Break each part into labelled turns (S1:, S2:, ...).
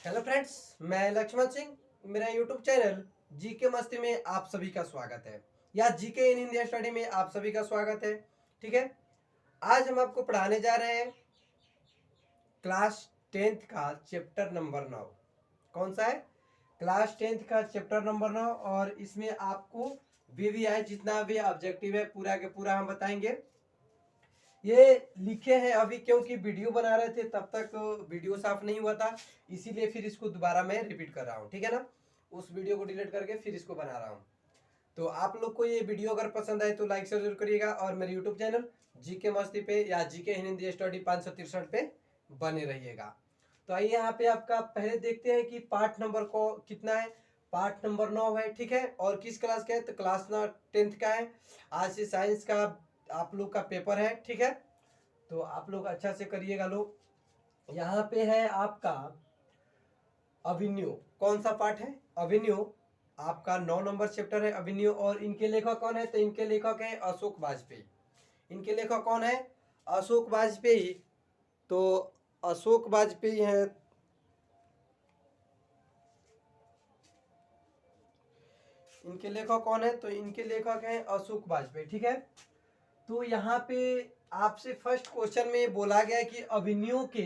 S1: Hello friends, मैं लक्ष्मण सिंह। मेरा YouTube channel GK मस्ती में आप सभी का स्वागत है, या जीके इन हिंदी स्टडी में आप सभी का स्वागत है। ठीक है, आज हम आपको पढ़ाने जा रहे हैं क्लास 10th का चैप्टर नंबर 9। कौन सा है? क्लास 10th का चैप्टर नंबर 9। और इसमें आपको वीवीआई जितना भी ऑब्जेक्टिव है पूरा के पूरा हम बताएंगे। ये लिखे हैं अभी क्योंकि वीडियो बना रहे थे, तब तक वीडियो साफ नहीं हुआ था, इसीलिए फिर इसको दोबारा मैं रिपीट कर रहा हूँ। ठीक है ना, उस वीडियो को डिलीट करके फिर इसको बना रहा हूँ। तो आप लोग को ये वीडियो अगर पसंद आए तो लाइक जरूर करिएगा, और मेरे यूट्यूब चैनल जीके मस्ती पे या जीके हिंदी स्टडी 563 पे बने रहिएगा। तो आइए यहाँ पे आपका पहले देखते हैं कि पार्ट नंबर को कितना है। पार्ट नंबर 9 है। ठीक है, और किस क्लास का है? तो क्लास 10th का है। आज से साइंस का आप लोग का पेपर है। ठीक है, तो आप लोग अच्छा से करिएगा। लोग यहाँ पे है आपका अभिन्यू। कौन सा पार्ट है? अभिन्यू। आपका 9 नंबर चैप्टर है अभिन्यू। और इनके लेखक कौन है? तो इनके लेखक है अशोक वाजपेयी। इनके लेखक कौन है? अशोक वाजपेयी। तो अशोक वाजपेयी है। इनके लेखक कौन है? तो इनके लेखक हैं अशोक वाजपेयी। ठीक है, तो यहाँ पे आपसे फर्स्ट क्वेश्चन में बोला गया कि अभिन्यू के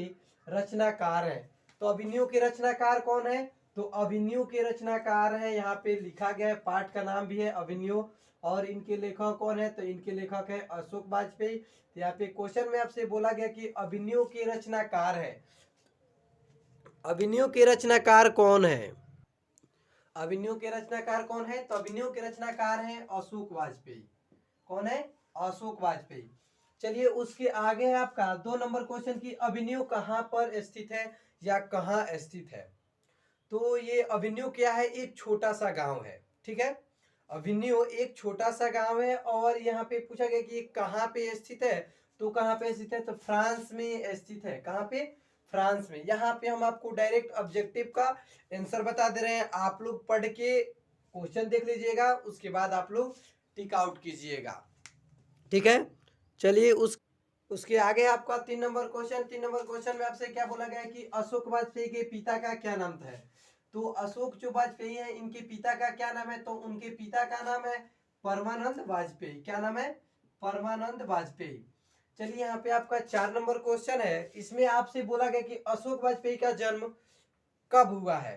S1: रचनाकार हैं। तो अभिन्यू के रचनाकार कौन है? तो अभिन्यू के रचनाकार है, यहाँ पे लिखा गया है, पाठ का नाम भी है अभिन्यू। और इनके लेखक कौन है? तो इनके लेखक है अशोक वाजपेयी। तो यहाँ पे क्वेश्चन में आपसे बोला गया कि अभिन्यू के रचनाकार है। अभिन्यू के रचनाकार कौन है? अभिन्यू के रचनाकार कौन है? तो अभिन्यू के रचनाकार है अशोक वाजपेयी। कौन है? अशोक वाजपेयी। चलिए, उसके आगे है आपका 2 नंबर क्वेश्चन की अभिन्यू कहाँ पर स्थित है या कहाँ स्थित है। तो ये अभिन्यू क्या है? एक छोटा सा गांव है। ठीक है, अभिन्यू एक छोटा सा गांव है। और यहाँ पे पूछा गया कि ये कहाँ पे स्थित है। तो कहाँ पे स्थित है? तो फ्रांस में स्थित है। कहाँ पे? फ्रांस में। यहाँ पे हम आपको डायरेक्ट ऑब्जेक्टिव का आंसर बता दे रहे हैं। आप लोग पढ़ के क्वेश्चन देख लीजिएगा, उसके बाद आप लोग टिक आउट कीजिएगा। ठीक है, चलिए उसके आगे आपका 3 नंबर क्वेश्चन। 3 नंबर क्वेश्चन में आपसे क्या बोला गया है कि अशोक वाजपेयी के पिता का क्या नाम था? तो अशोक जो वाजपेयी है, इनके पिता का क्या नाम है? तो उनके पिता का नाम है परमानंद वाजपेयी। क्या नाम है? परमानंद वाजपेयी। चलिए, यहाँ पे आपका 4 नंबर क्वेश्चन है। इसमें आपसे बोला गया कि अशोक वाजपेयी का जन्म कब हुआ है।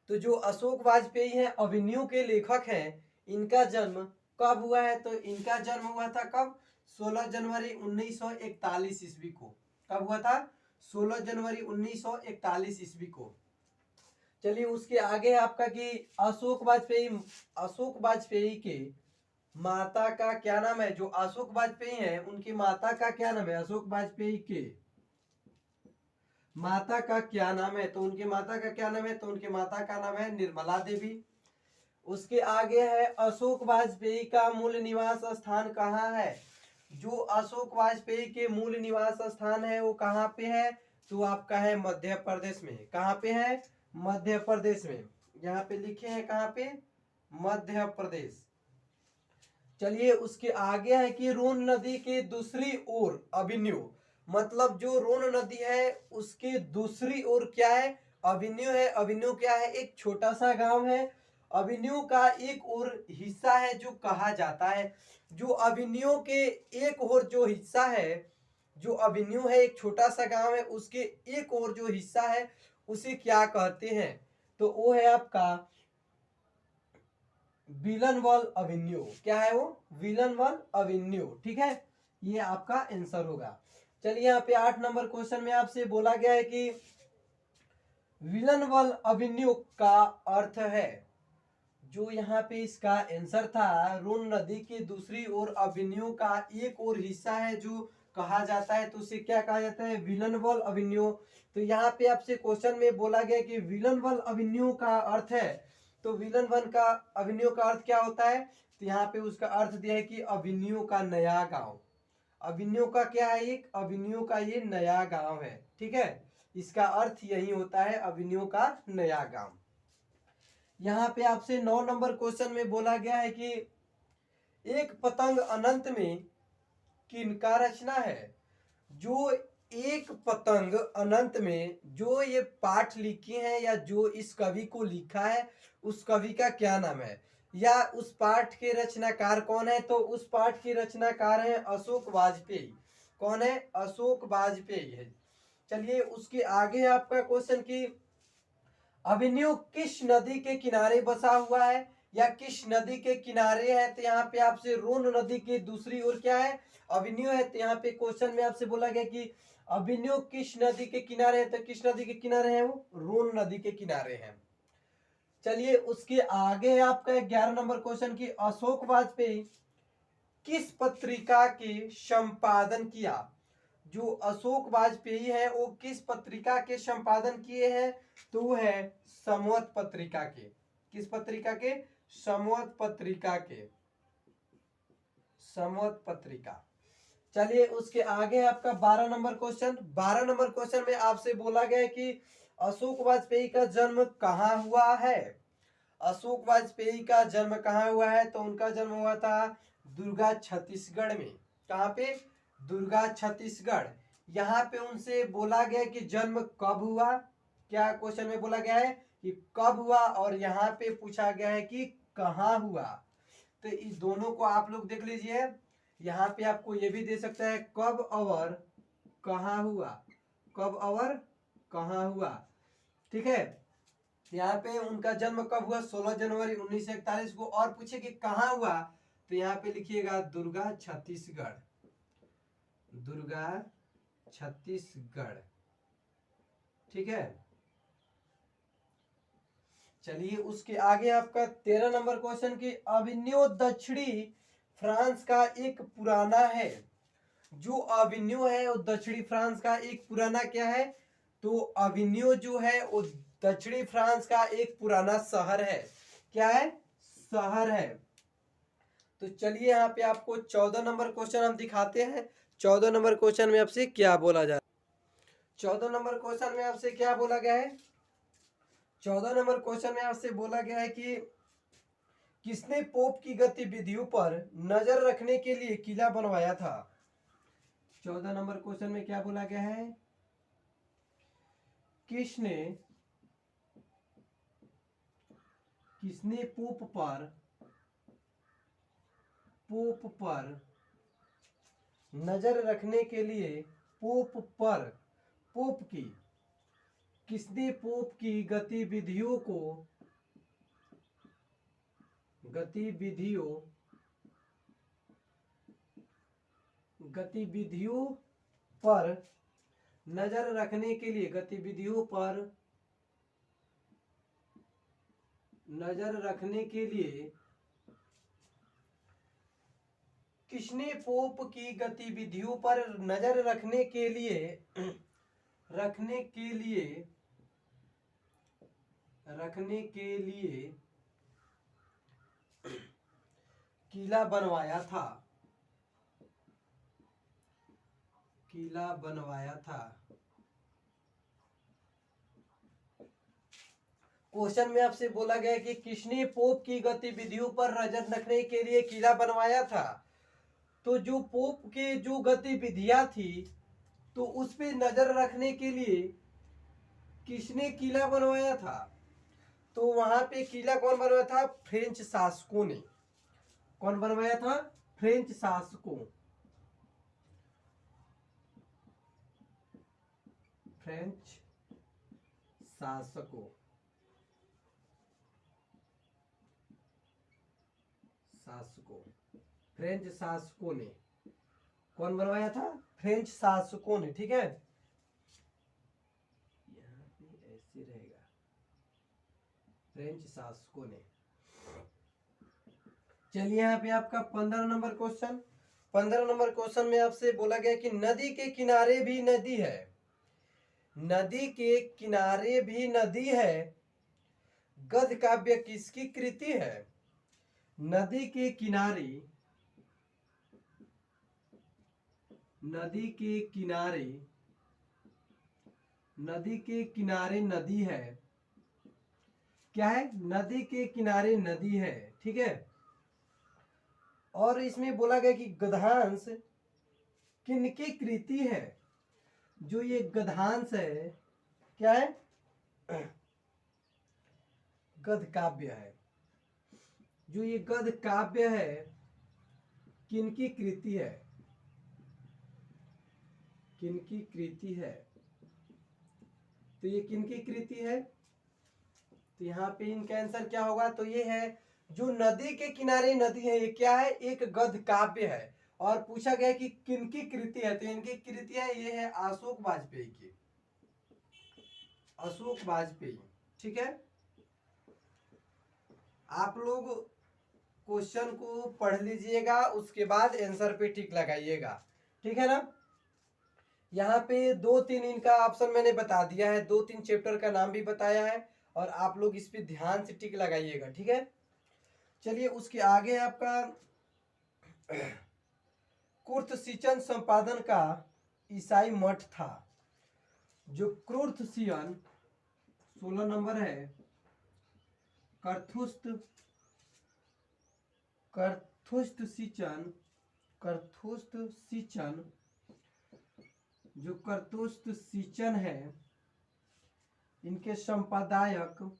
S1: तो जो अशोक वाजपेयी है अभिन्यू के लेखक हैं, इनका जन्म कब हुआ है? तो इनका जन्म हुआ था कब? 16 जनवरी 1941 ईस्वी को। कब हुआ था? 16 जनवरी 1941 ईस्वी को। चलिए, उसके आगे आपका कि अशोक वाजपेयी के माता का क्या नाम है? जो अशोक वाजपेयी है उनकी माता का क्या नाम है? अशोक वाजपेयी के माता का क्या नाम है? तो उनके माता का क्या नाम है? तो उनके माता का नाम है निर्मला देवी। उसके आगे है अशोक वाजपेयी का मूल निवास स्थान कहाँ है। जो अशोक वाजपेयी के मूल निवास स्थान है वो कहाँ पे है? तो आपका है मध्य प्रदेश में। कहाँ पे है? मध्य प्रदेश में। यहाँ पे लिखे हैं कहाँ पे? मध्य प्रदेश। चलिए, उसके आगे है कि रोन नदी के दूसरी ओर अभिन्यू। मतलब जो रोन नदी है उसके दूसरी ओर क्या है? अभिन्यू है। अभिन्यू क्या है? एक छोटा सा गांव है। अभिन्यू का एक और हिस्सा है जो कहा जाता है, जो अभिन्यू के एक और जो हिस्सा है, जो अभिन्यू है एक छोटा सा गांव है, उसके एक और जो हिस्सा है उसे क्या कहते हैं? तो वो है आपका विलनवल अवेन्यू। क्या है वो? विलनवल अवेन्यू। ठीक है, ये आपका आंसर होगा। चलिए, यहाँ पे 8 नंबर क्वेश्चन में आपसे बोला गया है कि विलनवल अवेन्यू का अर्थ है। जो यहाँ पे इसका आंसर था, रोन नदी के दूसरी ओर अवेन्यू का एक और हिस्सा है जो कहा जाता है, तो उसे क्या कहा जाता है? विलनवल अवेन्यू। तो यहाँ पे आपसे क्वेश्चन में बोला गया कि विलनवल अवेन्यू का अर्थ है। तो विलन वन का अवेन्यू का अर्थ क्या होता है? तो यहाँ पे उसका अर्थ दिया है कि अवेन्यू का नया गांव। अवेन्यू का क्या है? एक अवेन्यू का ये नया गांव है। ठीक है, इसका अर्थ यही होता है, अवेन्यू का नया गांव। यहाँ पे आपसे 9 नंबर क्वेश्चन में बोला गया है कि एक पतंग अनंत में किनका रचना है। जो एक पतंग अनंत में जो ये पाठ लिखी हैं या जो इस कवि को लिखा है उस कवि का क्या नाम है, या उस पाठ के रचनाकार कौन है? तो उस पाठ के रचनाकार हैं अशोक वाजपेयी। कौन है? अशोक वाजपेयी है। चलिए उसके आगे आपका क्वेश्चन की अभिमन्यु किस नदी के किनारे बसा हुआ है या किस नदी के किनारे है? तो यहाँ पे आपसे रोन नदी की दूसरी ओर क्या है? अभिमन्यु है। तो यहाँ पे क्वेश्चन में आपसे बोला गया कि अभिमन्यु किस नदी के किनारे है? तो किस नदी के किनारे है? वो रोन नदी के किनारे है। चलिए उसके आगे आपका 11 नंबर क्वेश्चन की अशोक वाजपेयी किस पत्रिका के संपादन किया? जो अशोक वाजपेयी है वो किस पत्रिका के संपादन किए हैं? तो वो है संवत पत्रिका के। किस पत्रिका के? संवत पत्रिका के। संवत पत्रिका। चलिए उसके आगे आपका 12 नंबर क्वेश्चन। 12 नंबर क्वेश्चन में आपसे बोला गया है कि अशोक वाजपेयी का जन्म कहाँ हुआ है? अशोक वाजपेयी का जन्म कहाँ हुआ है? तो उनका जन्म हुआ था दुर्गा छत्तीसगढ़ में। कहाँ पे? दुर्गा छत्तीसगढ़। यहाँ पे उनसे बोला गया कि जन्म कब हुआ? क्या क्वेश्चन में बोला गया है कि कब हुआ, और यहाँ पे पूछा गया है कि कहाँ हुआ। तो इस दोनों को आप लोग देख लीजिए। यहाँ पे आपको ये भी दे सकता है कब और कहाँ हुआ। कब और कहाँ हुआ, ठीक है। यहाँ पे उनका जन्म कब हुआ? 16 जनवरी 1941 को। और पूछे कि कहाँ हुआ, तो यहाँ पे लिखिएगा दुर्गा छत्तीसगढ़। दुर्गा छत्तीसगढ़, ठीक है। चलिए उसके आगे आपका 13 नंबर क्वेश्चन की अभिमन्यु दक्षिणी फ्रांस का एक पुराना है। जो अभिमन्यु है वो दक्षिणी फ्रांस का एक पुराना क्या है? तो अभिमन्यु जो है वो दक्षिणी फ्रांस का एक पुराना शहर है। क्या है? शहर है। तो चलिए यहाँ पे आपको 14 नंबर क्वेश्चन हम दिखाते हैं। 14 नंबर क्वेश्चन में आपसे क्या बोला जा रहा है? 14 नंबर क्वेश्चन में आपसे क्या बोला गया है? 14 नंबर क्वेश्चन में आपसे बोला गया है कि किसने पोप की गतिविधियों पर नजर रखने के लिए किला बनवाया था? 14 नंबर क्वेश्चन में क्या बोला गया है? किसने किसने पोप पर नजर रखने के लिए किसने पोप की गतिविधियों पर नजर रखने के लिए किसने पोप की गतिविधियों पर नजर रखने के लिए किला बनवाया था? क्वेश्चन में आपसे बोला गया कि किसने पोप की गतिविधियों पर नजर रखने के लिए किला बनवाया था। तो जो पोप के जो गतिविधियां थी तो उस पे नजर रखने के लिए किसने किला बनवाया था? तो वहां पे किला कौन बनवाया था? फ्रेंच शासकों ने। कौन बनवाया था? फ्रेंच शासकों। फ्रेंच शासकों फ्रेंच शासकों ने। कौन बनवाया था? फ्रेंच शासकों ने, ठीक है। यहाँ पे ऐसे रहेगा, फ्रेंच शासकों ने। चलिए यहाँ पे आपका 15 नंबर क्वेश्चन। 15 नंबर क्वेश्चन में आपसे बोला गया कि नदी के किनारे भी नदी है। नदी के किनारे भी नदी है, गद्य काव्य किसकी कृति है? नदी के किनारे नदी है। क्या है? नदी के किनारे नदी है, ठीक है। और इसमें बोला गया कि गद्यांश किनकी कृति है? जो ये गद्यांश है क्या है, गद्य काव्य है। जो ये गद्य काव्य है किनकी कृति है, किनकी कृति है, तो ये किनकी कृति है, तो यहाँ पे इनका आंसर क्या होगा, तो ये है जो नदी के किनारे नदी है ये क्या है, एक गद्य काव्य है। और पूछा गया कि किनकी कृति है, तो इनकी कृति है ये है अशोक वाजपेयी की, अशोक वाजपेयी। ठीक है, आप लोग क्वेश्चन को पढ़ लीजिएगा, उसके बाद आंसर पे टिक लगाइएगा। ठीक है ना, यहाँ पे 2-3 इनका ऑप्शन मैंने बता दिया है, 2-3 चैप्टर का नाम भी बताया है, और आप लोग इस पे ध्यान से टिक लगाइएगा। ठीक है, चलिए उसके आगे आपका कुर्थ सिंचन संपादन का ईसाई मठ था। जो कुर्थ सिंचन 16 नंबर है, करथुस्त सिंचन, करथुस्त सिंचन, जो करथुस्त सिंचन है इनके संपादक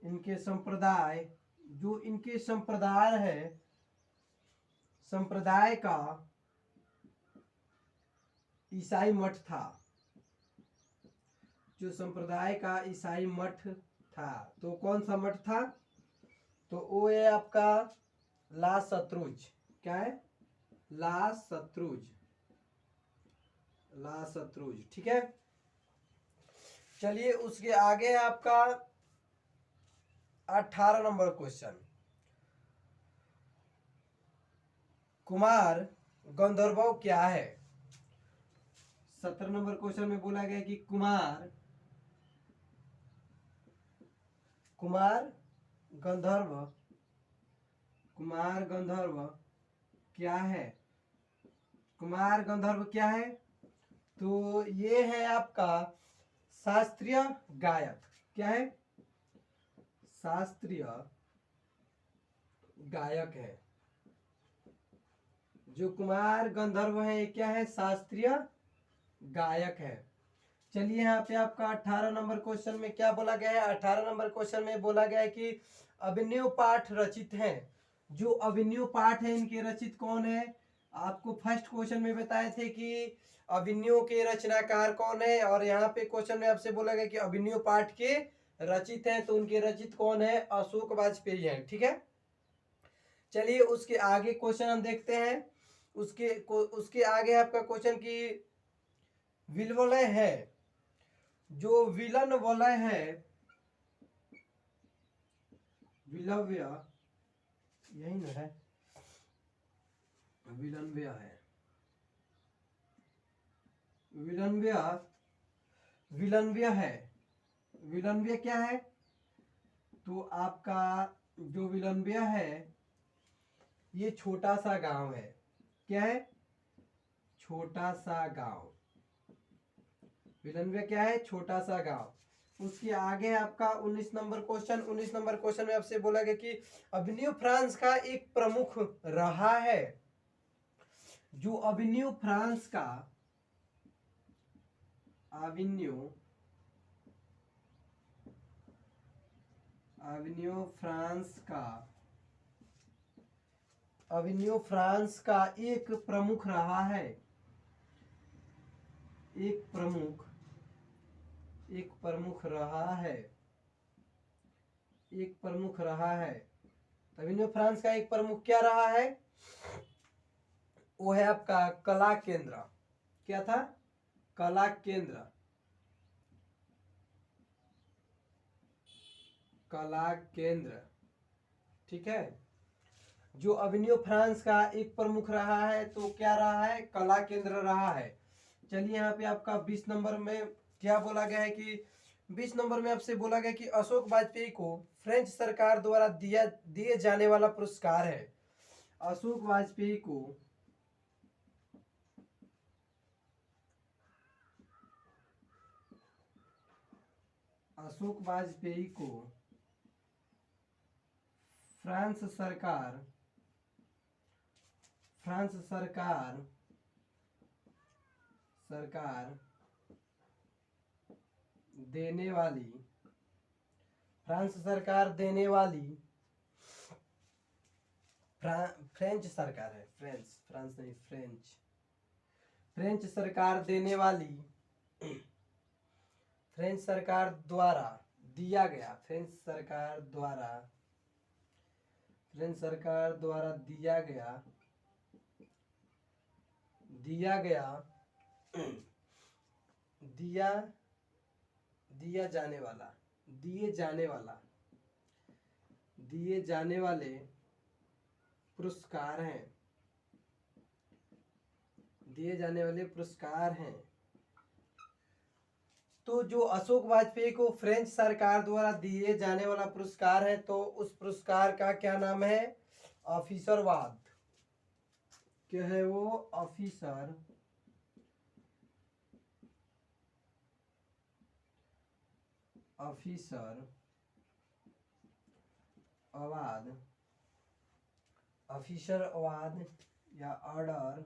S1: इनके संप्रदाय, जो इनके संप्रदाय है, संप्रदाय का ईसाई मठ था, जो संप्रदाय का ईसाई मठ था, तो कौन सा मठ था, तो वो है आपका ला सत्रुज। क्या है, ला सत्रुज, ला सत्रुज। ठीक है, चलिए उसके आगे आपका 18 नंबर क्वेश्चन, कुमार गंधर्व क्या है। 17 नंबर क्वेश्चन में बोला गया कि कुमार गंधर्व क्या है, कुमार गंधर्व क्या है, तो ये है आपका शास्त्रीय गायक। क्या है, शास्त्रीय गायक है। जो कुमार गंधर्व है ये क्या है, शास्त्रीय गायक है। चलिए यहाँ पे आपका 18 नंबर क्वेश्चन में क्या बोला गया है, 18 नंबर क्वेश्चन में बोला गया है कि अभिनव पाठ रचित हैं। जो अभिनव पाठ है इनके रचित कौन है, आपको फर्स्ट क्वेश्चन में बताए थे कि अभिनव के रचनाकार कौन है, और यहाँ पे क्वेश्चन में आपसे बोला गया कि अभिनव पाठ के रचित हैं, तो उनके रचित कौन है, अशोक वाजपेयी हैं। ठीक है, चलिए उसके आगे क्वेश्चन हम देखते हैं। उसके आगे आपका क्वेश्चन की विलवलय है, जो विलन वलय है, विलव्य यही ना है, विलंब्य है, विलंब्य है, विलंब्य क्या है, तो आपका जो विलंब्य है ये छोटा सा गांव है। क्या है, छोटा सा गांव, विलंब्य क्या है, छोटा सा गांव। उसके आगे आपका 19 नंबर क्वेश्चन, 19 नंबर क्वेश्चन में आपसे बोला गया कि अभिनव फ्रांस का एक प्रमुख रहा है। जो अभिनव फ्रांस का अभिनव फ्रांस का एक प्रमुख रहा है, एक प्रमुख रहा है। अभिनव फ्रांस का एक प्रमुख क्या रहा है, वो है आपका कला केंद्र। क्या था, कला केंद्र, कला केंद्र। ठीक है, जो अभिनव फ्रांस का एक प्रमुख रहा है तो क्या रहा है, कला केंद्र रहा है। चलिए यहाँ पे आपका 20 नंबर में क्या बोला गया है कि 20 नंबर में आपसे बोला गया कि अशोक वाजपेयी को फ्रेंच सरकार द्वारा दिए जाने वाला पुरस्कार है। अशोक वाजपेयी को फ्रांस फ्रांस सरकार देने वाली फ्रांस सरकार देने वाली फ्रेंच सरकार है, फ्रांस नहीं, फ्रेंच सरकार देने वाली फ्रेंच सरकार द्वारा दिया गया फ्रेंच सरकार द्वारा दिया गया दिए जाने वाले पुरस्कार हैं। तो जो अशोक वाजपेयी को फ्रेंच सरकार द्वारा दिए जाने वाला पुरस्कार है, तो उस पुरस्कार का क्या नाम है? ऑफिसरवाद। क्या है वो? ऑफिसर अवार्ड या ऑर्डर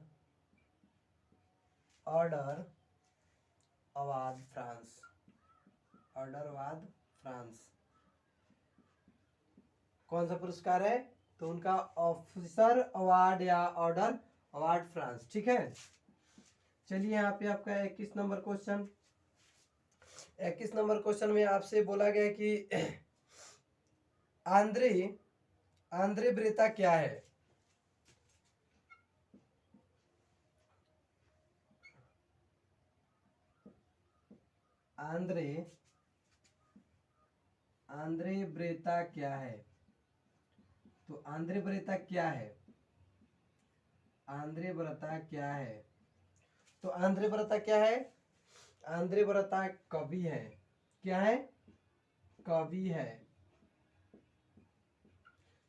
S1: अवार्ड फ्रांस। कौन सा पुरस्कार है? तो उनका ऑफिसर अवार्ड या ऑर्डर अवार्ड फ्रांस। ठीक है, चलिए यहाँ पे आपका 21 नंबर क्वेश्चन। 21 नंबर क्वेश्चन में आपसे बोला गया कि आंद्रे ब्रेता क्या है? आंद्रे ब्रेता क्या है? तो आंद्रे ब्रेता क्या है? तो आंद्रे ब्रेता कवि है। क्या है? कवि है।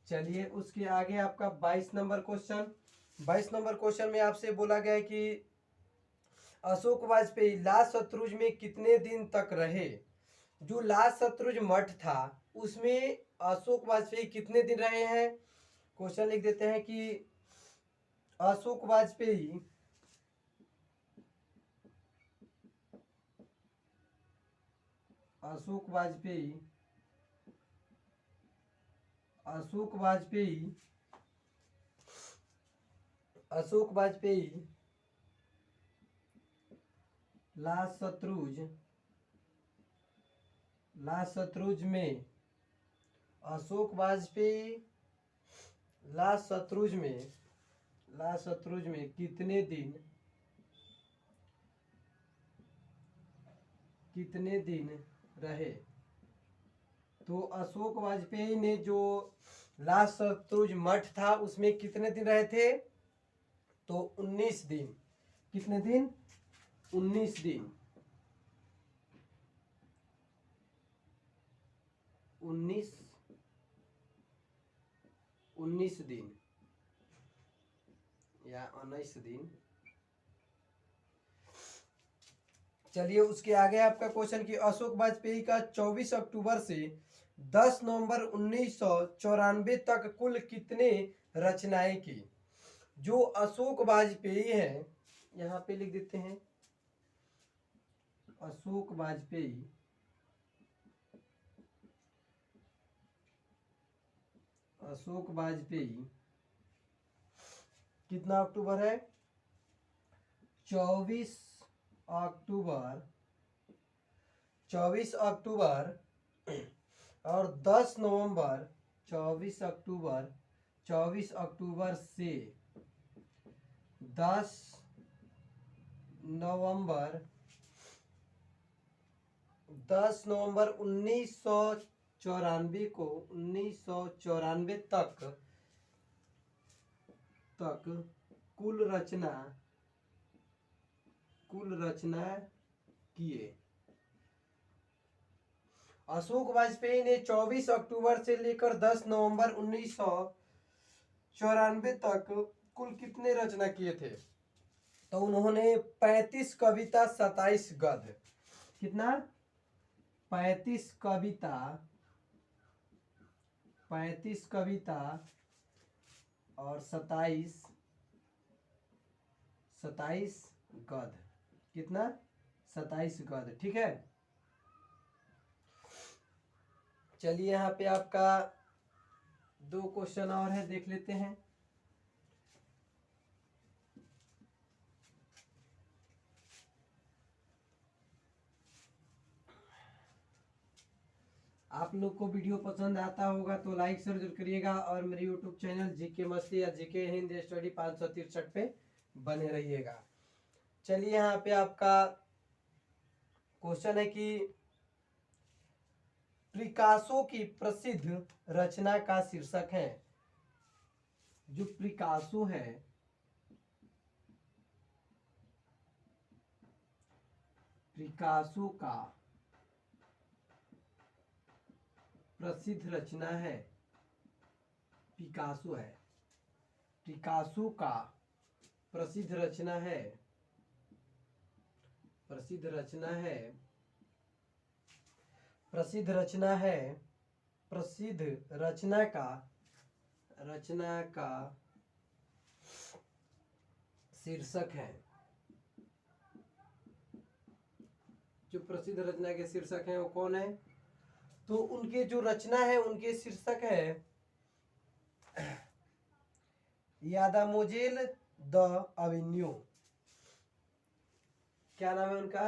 S1: चलिए उसके आगे आपका 22 नंबर क्वेश्चन। 22 नंबर क्वेश्चन में आपसे बोला गया है कि अशोक वाजपेयी लाल शत्रुंज में कितने दिन तक रहे? जो लाल शत्रुंज मठ था उसमें अशोक वाजपेयी कितने दिन रहे हैं? क्वेश्चन लिख देते हैं कि अशोक वाजपेयी लाल शत्रुंज में कितने दिन रहे? तो अशोक वाजपेयी ने जो लाल शत्रुंज मठ था उसमें कितने दिन रहे थे? तो 19 दिन। कितने दिन? 19 दिन। 19 दिन या 19 दिन। चलिए उसके आगे आपका क्वेश्चन कि अशोक वाजपेयी का 24 अक्टूबर से 10 नवंबर 1994 तक कुल कितने रचनाएं की? जो अशोक वाजपेयी है, यहाँ पे लिख देते हैं अशोक वाजपेयी कितना अक्टूबर है? 24 अक्टूबर और 10 नवंबर। 24 अक्टूबर से 10 नवंबर 1994 तक कुल रचना किए। अशोक वाजपेयी ने 24 अक्टूबर से लेकर 10 नवंबर 1994 तक कुल कितने रचना किए थे? तो उन्होंने 35 कविता 27 गद्य। कितना? 35 कविता और 27 27 गद। कितना? 27 गद। ठीक है, चलिए यहाँ पे आपका 2 क्वेश्चन और है, देख लेते हैं। आप लोग को वीडियो पसंद आता होगा तो लाइक शेयर जरूर करिएगा, और मेरे यूट्यूब चैनल जीके मस्ती या जीके हिंदी स्टडी 563 पे बने रहिएगा। चलिए यहाँ पे आपका क्वेश्चन है कि पिकासो की प्रसिद्ध रचना का शीर्षक है। जो पिकासो है, पिकासो का प्रसिद्ध रचना है, पिकासो है, पिकासो का प्रसिद्ध रचना है, प्रसिद्ध रचना है, प्रसिद्ध रचना है, प्रसिद्ध रचना का शीर्षक है। जो प्रसिद्ध रचना के शीर्षक हैं वो कौन है? तो उनके जो रचना है उनके शीर्षक है यादामोजेल द अवेन्यू। क्या नाम है उनका?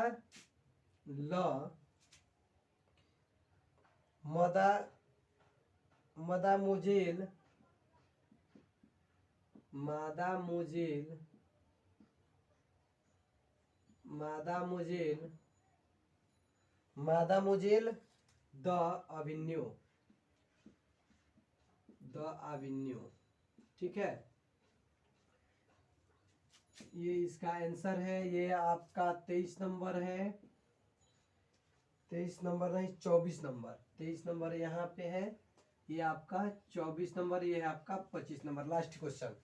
S1: मादामोजेल द अवेन्यू, ठीक है, ये इसका आंसर है। ये आपका 23 नंबर है, 23 नंबर नहीं 24 नंबर, 23 नंबर यहाँ पे है, ये आपका 24 नंबर, ये है आपका 25 नंबर। Last question.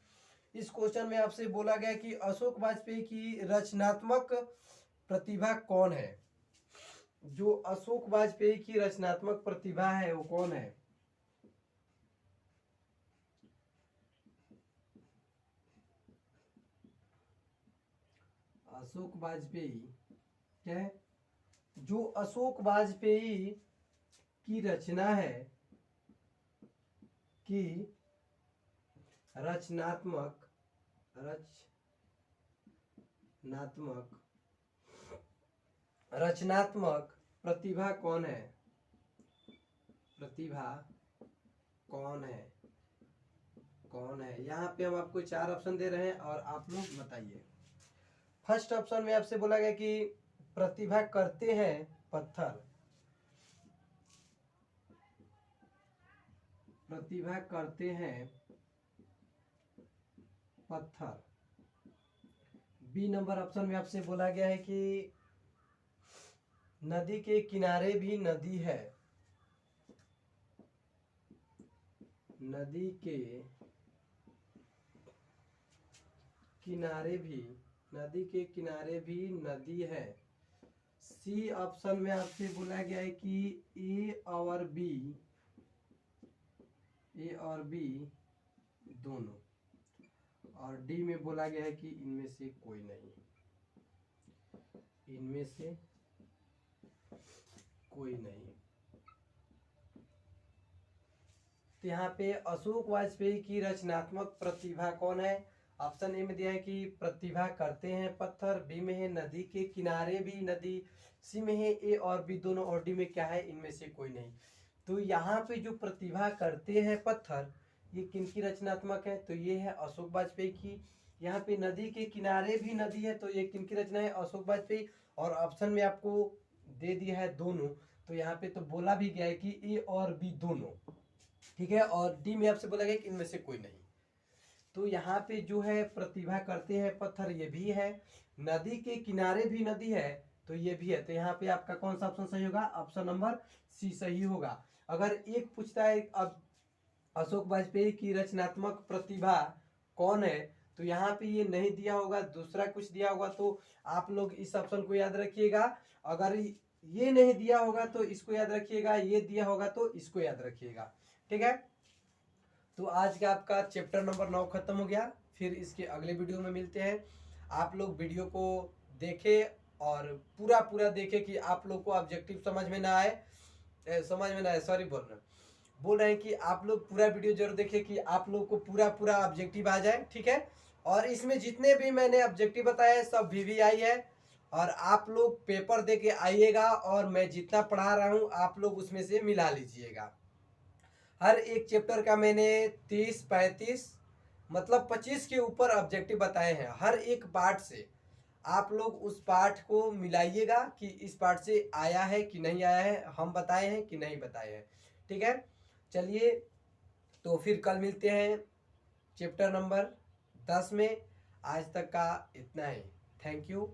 S1: इस क्वेश्चन में आपसे बोला गया कि अशोक वाजपेयी की रचनात्मक प्रतिभा कौन है? जो अशोक वाजपेयी की रचनात्मक प्रतिभा है वो कौन है? अशोक वाजपेयी क्या है? जो अशोक वाजपेयी की रचना है, की रचनात्मक प्रतिभा कौन है? प्रतिभा कौन है? यहाँ पे हम आपको 4 ऑप्शन दे रहे हैं और आप लोग बताइए। फर्स्ट ऑप्शन में आपसे बोला गया कि प्रतिभा करते हैं पत्थर, प्रतिभा करते हैं पत्थर। बी नंबर ऑप्शन में आपसे बोला गया है कि नदी के किनारे भी नदी है, नदी के किनारे भी नदी है। सी ऑप्शन में आपसे बोला गया है कि ए और बी दोनों, और डी में बोला गया है कि इनमें से कोई नहीं, इनमें से कोई नहीं। तो यहाँ पे अशोक वाजपेयी की रचनात्मक प्रतिभा कौन है? ऑप्शन ए में दिया है कि प्रतिभा करते हैं पत्थर, बी में है नदी के किनारे भी नदी, सी में है ए और बी दोनों, और डी में क्या है? इनमें से कोई नहीं। तो यहाँ पे जो प्रतिभा करते हैं पत्थर, ये किनकी रचनात्मक है? तो ये है अशोक वाजपेयी की। यहाँ पे नदी के किनारे भी नदी है, तो ये किनकी रचना है? अशोक वाजपेयी। और ऑप्शन में आपको दे दिया है दोनों, तो यहाँ पे तो बोला भी गया है कि ए और बी दोनों, ठीक है, और डी में आपसे बोला गया कि इनमें से कोई नहीं। तो यहाँ पे जो है प्रतिभा करते हैं पत्थर, ये भी है, नदी के किनारे भी नदी है, तो ये भी है। तो यहाँ पे आपका कौन सा ऑप्शन सही होगा? ऑप्शन नंबर सी सही होगा। अगर एक पूछता है अब अशोक वाजपेयी की रचनात्मक प्रतिभा कौन है, तो यहाँ पे ये नहीं दिया होगा, दूसरा कुछ दिया होगा, तो आप लोग इस ऑप्शन को याद रखिएगा। अगर ये नहीं दिया होगा तो इसको याद रखिएगा, ये दिया होगा तो इसको याद रखिएगा, ठीक है। तो आज का आपका चैप्टर नंबर 9 खत्म हो गया, फिर इसके अगले वीडियो में मिलते हैं। आप लोग वीडियो को देखें और पूरा देखें कि आप लोग को ऑब्जेक्टिव समझ में ना आए, सॉरी बोल रहे हैं कि आप लोग पूरा वीडियो जरूर देखें कि आप लोग को पूरा ऑब्जेक्टिव आ जाए, ठीक है। और इसमें जितने भी मैंने ऑब्जेक्टिव बताए हैं सब VVI है, और आप लोग पेपर दे के आइएगा और मैं जितना पढ़ा रहा हूँ आप लोग उसमें से मिला लीजिएगा। हर एक चैप्टर का मैंने 30-35 मतलब 25 के ऊपर ऑब्जेक्टिव बताए हैं हर एक पार्ट से। आप लोग उस पार्ट को मिलाइएगा कि इस पार्ट से आया है कि नहीं आया है, हम बताए हैं कि नहीं बताए हैं, ठीक है। चलिए तो फिर कल मिलते हैं चैप्टर नंबर 10 में। आज तक का इतना ही। Thank you.